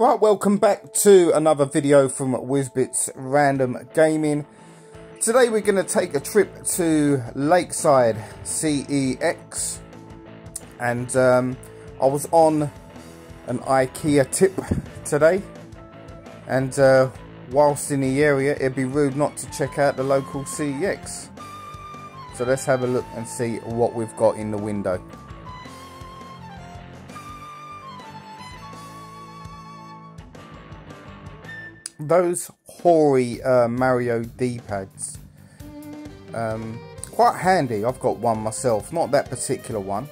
Right, welcome back to another video from Whizbit's Random Gaming. Today we're going to take a trip to Lakeside, CEX, and I was on an IKEA tip today, and whilst in the area it'd be rude not to check out the local CEX. So let's have a look and see what we've got in the window. Those hoary Mario D-pads, quite handy. I've got one myself, not that particular one.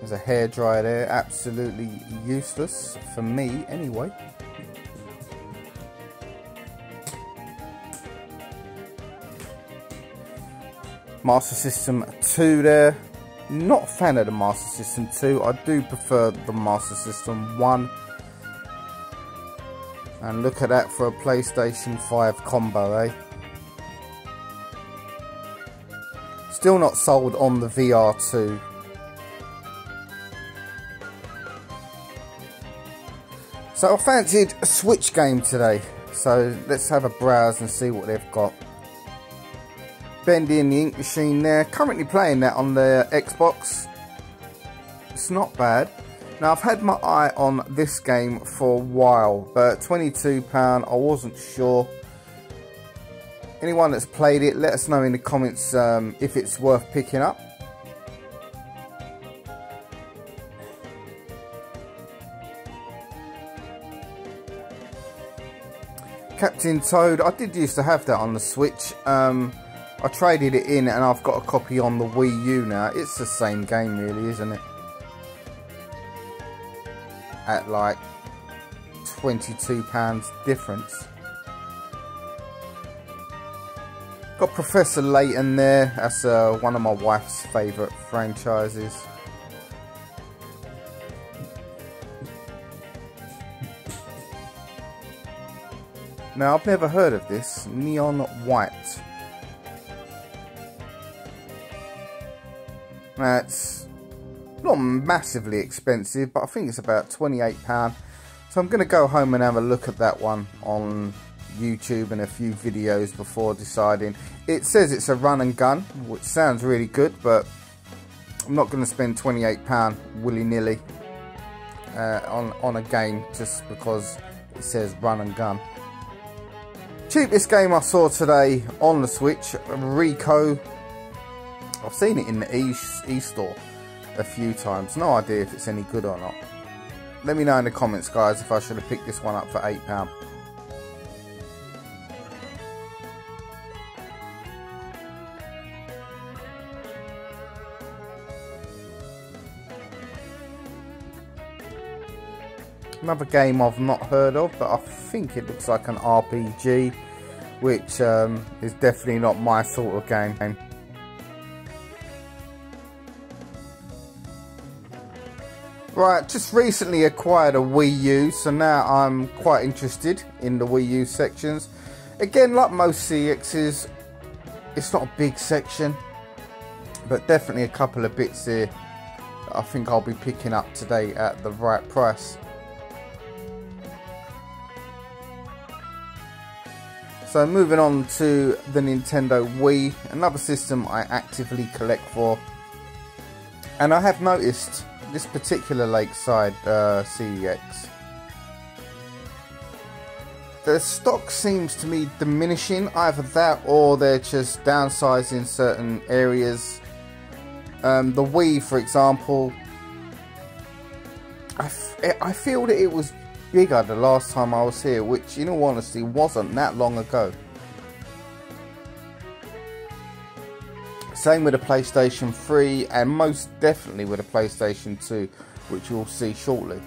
There's a hairdryer there, absolutely useless for me anyway. Master System 2 there. Not a fan of the Master System 2. I do prefer the Master System 1. And look at that for a PlayStation 5 combo, eh? Still not sold on the VR2. So I fancied a Switch game today. So let's have a browse and see what they've got. Bendy and the Ink Machine there. Currently playing that on the Xbox. It's not bad. Now, I've had my eye on this game for a while, but £22, I wasn't sure. Anyone that's played it, let us know in the comments if it's worth picking up. Captain Toad, I did used to have that on the Switch. I traded it in and I've got a copy on the Wii U now. It's the same game really, isn't it? At like £22 difference. Got Professor Layton there. That's one of my wife's favourite franchises. Now I've never heard of this. Neon White. Now it's not massively expensive, but I think it's about £28. So I'm going to go home and have a look at that one on YouTube and a few videos before deciding. It says it's a run and gun, which sounds really good, but I'm not going to spend £28 willy-nilly on a game just because it says run and gun. Cheapest game I saw today on the Switch, Rico. I've seen it in the e-store a few times. No idea if it's any good or not. Let me know in the comments, guys, if I should have picked this one up for £8. Another game I've not heard of, but I think it looks like an RPG, which is definitely not my sort of game. Right, just recently acquired a Wii U, so now I'm quite interested in the Wii U sections. Again, like most CEXs, it's not a big section, but definitely a couple of bits here that I think I'll be picking up today at the right price. So moving on to the Nintendo Wii, another system I actively collect for. And I have noticed this particular Lakeside CEX, the stock seems to me diminishing. Either that or they're just downsizing certain areas. The Wii, for example, I feel that it was bigger the last time I was here, which in all honesty wasn't that long ago. Same with the PlayStation 3 and most definitely with the PlayStation 2, which you'll see shortly.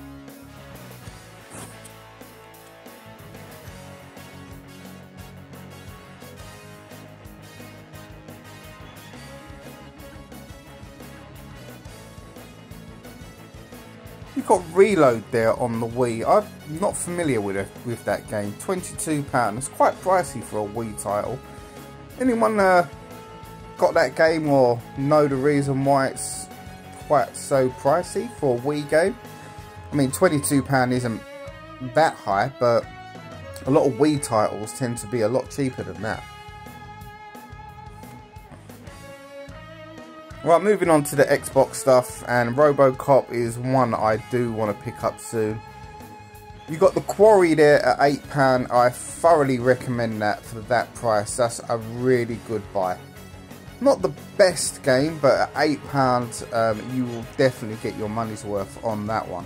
You've got Reload there on the Wii. I'm not familiar with that game. £22. It's quite pricey for a Wii title. Anyone got that game or know the reason why it's quite so pricey for a Wii game? I mean, £22 isn't that high, but a lot of Wii titles tend to be a lot cheaper than that. Right, moving on to the Xbox stuff, and RoboCop is one I do want to pick up soon. You got The Quarry there at £8. I thoroughly recommend that for that price. That's a really good buy. Not the best game, but at £8 you will definitely get your money's worth on that one.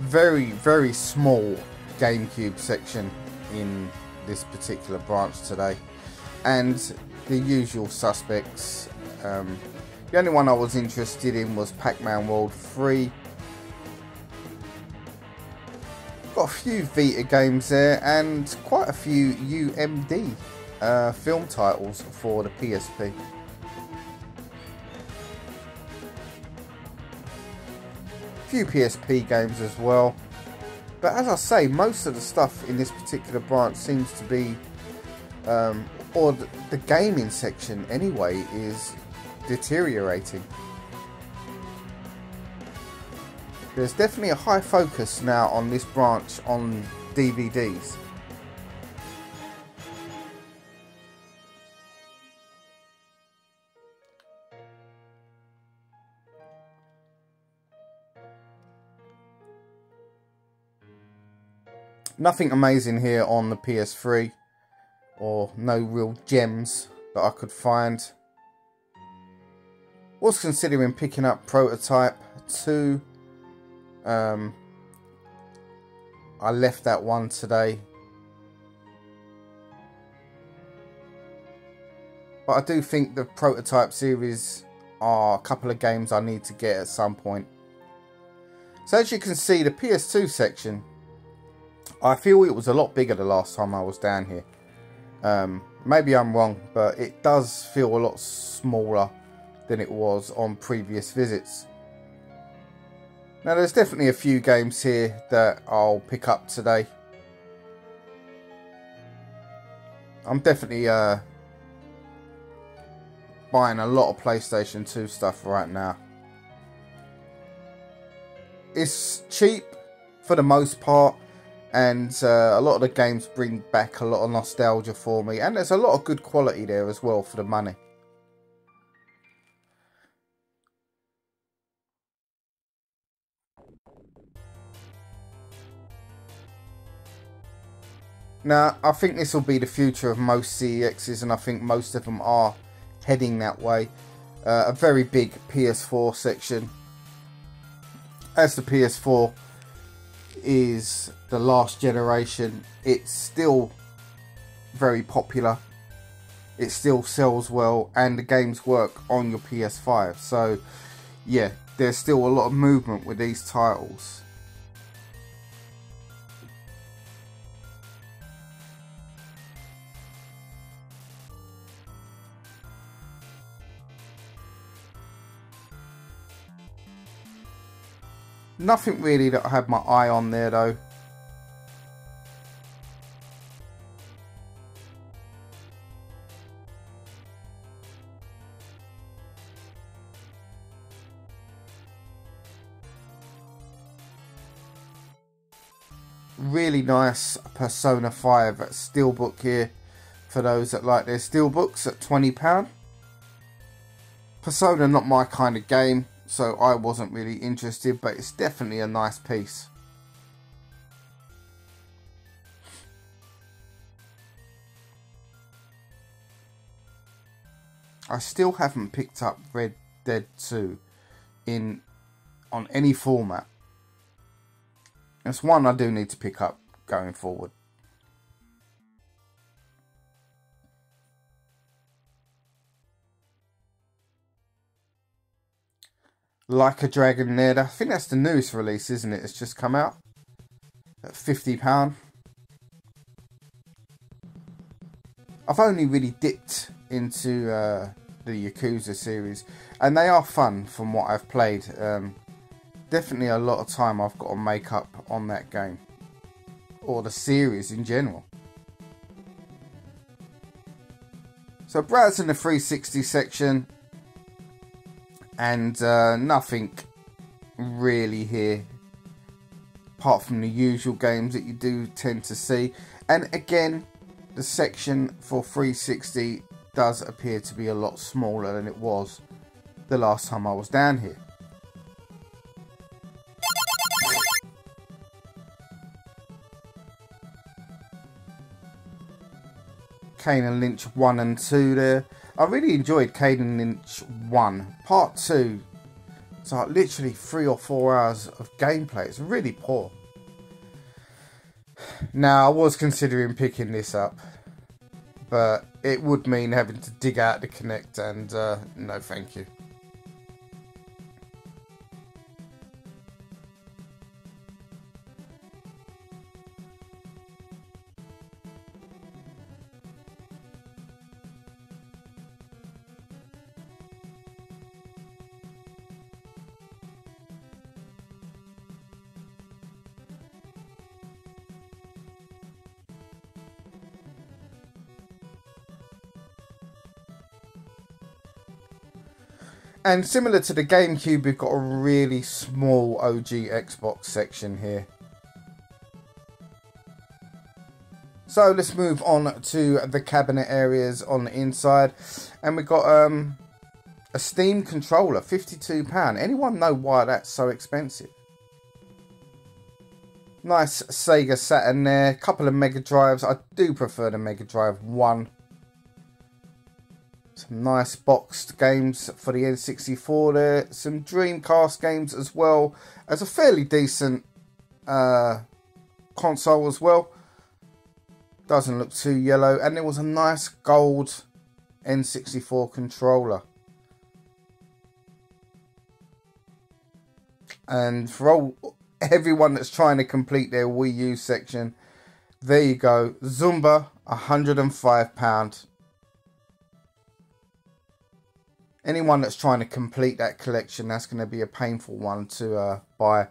Very, very small GameCube section in this particular branch today, and the usual suspects. The only one I was interested in was Pac-Man World 3. Got a few Vita games there and quite a few UMD film titles for the PSP. Few PSP games as well, but as I say, most of the stuff in this particular branch seems to be or the gaming section anyway is deteriorating. There's definitely a high focus now on this branch on DVDs. Nothing amazing here on the PS3, or no real gems that I could find. Was considering picking up Prototype 2. I left that one today. But I do think the Prototype series are a couple of games I need to get at some point. So as you can see, the PS2 section, I feel it was a lot bigger the last time I was down here. Maybe I'm wrong, but it does feel a lot smaller than it was on previous visits. Now there's definitely a few games here that I'll pick up today. I'm definitely buying a lot of PlayStation 2 stuff right now. It's cheap for the most part, and a lot of the games bring back a lot of nostalgia for me, and there's a lot of good quality there as well for the money. Now, I think this will be the future of most CEXs, and I think most of them are heading that way. A very big PS4 section. As the PS4 is the last generation, it's still very popular. It still sells well, and the games work on your PS5. So, yeah, there's still a lot of movement with these titles. Nothing really that I had my eye on there though. Really nice Persona 5 steelbook here for those that like their steelbooks at £20. Persona not my kind of game, so I wasn't really interested, but it's definitely a nice piece. I still haven't picked up Red Dead 2 on any format. It's one I do need to pick up going forward. Like a Dragon there. I think that's the newest release, isn't it? It's just come out at £50. I've only really dipped into the Yakuza series, and they are fun from what I've played. Definitely a lot of time I've got to make up on that game, or the series in general. So browsing the 360 section, and nothing really here, apart from the usual games that you do tend to see. And again, the section for 360 does appear to be a lot smaller than it was the last time I was down here. Kane and Lynch 1 and 2 there. I really enjoyed Kane and Lynch 1. Part 2, it's like literally 3 or 4 hours of gameplay. It's really poor. Now, I was considering picking this up, but it would mean having to dig out the Kinect, and no thank you. And similar to the GameCube, we've got a really small OG Xbox section here. So let's move on to the cabinet areas on the inside. And we've got a Steam controller, £52. Anyone know why that's so expensive? Nice Sega Saturn there. Couple of Mega Drives. I do prefer the Mega Drive 1. Some nice boxed games for the N64 there. Some Dreamcast games as well as a fairly decent console as well. Doesn't look too yellow. And there was a nice gold N64 controller. And for everyone that's trying to complete their Wii U section, there you go. Zumba, £105. Anyone that's trying to complete that collection, that's going to be a painful one to buy.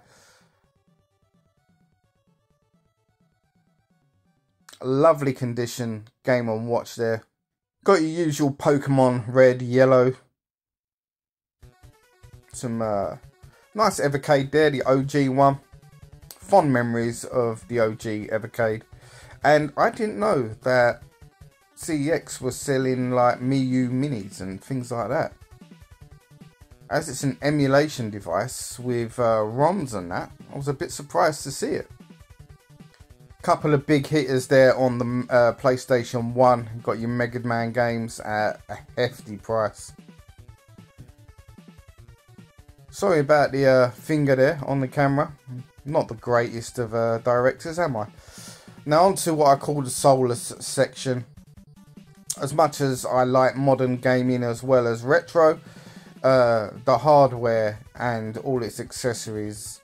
Lovely condition Game & Watch there. Got your usual Pokemon red, yellow. Some nice Evercade there, the OG one. Fond memories of the OG Evercade. And I didn't know that CEX was selling like Miiu minis and things like that. As it's an emulation device with ROMs and that, I was a bit surprised to see it. Couple of big hitters there on the PlayStation 1. You've got your Mega Man games at a hefty price. Sorry about the finger there on the camera. Not the greatest of directors, am I? Now on to what I call the soulless section. As much as I like modern gaming as well as retro, the hardware and all its accessories,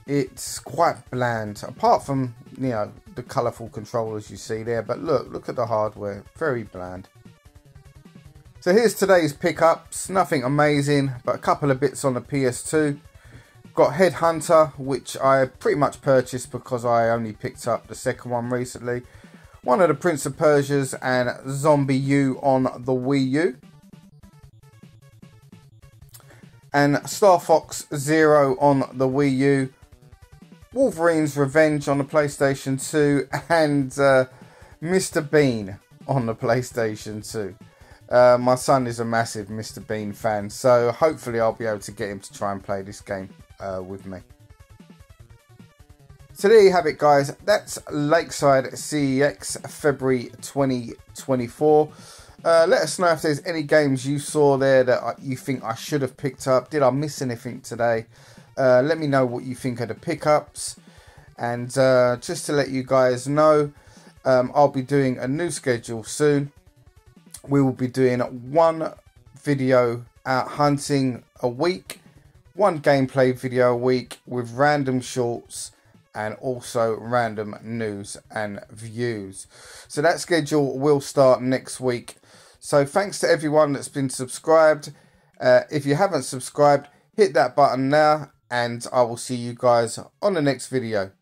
it's quite bland. Apart from, you know, the colourful controllers you see there. But look at the hardware. Very bland. So here's today's pickups. Nothing amazing, but a couple of bits on the PS2. Got Headhunter, which I pretty much purchased because I only picked up the second one recently. One of the Prince of Persia's and Zombie U on the Wii U. And Star Fox Zero on the Wii U. Wolverine's Revenge on the PlayStation 2. And Mr. Bean on the PlayStation 2. My son is a massive Mr. Bean fan, so hopefully I'll be able to get him to try and play this game with me. So there you have it, guys. That's Lakeside CEX February 2024. Let us know if there's any games you saw there that you think I should have picked up. Did I miss anything today? Let me know what you think of the pickups. And just to let you guys know, I'll be doing a new schedule soon. We will be doing one video out hunting a week, one gameplay video a week with random shorts and also random news and views. So that schedule will start next week. So thanks to everyone that's been subscribed. If you haven't subscribed, hit that button now, and I will see you guys on the next video.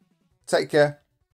Take care.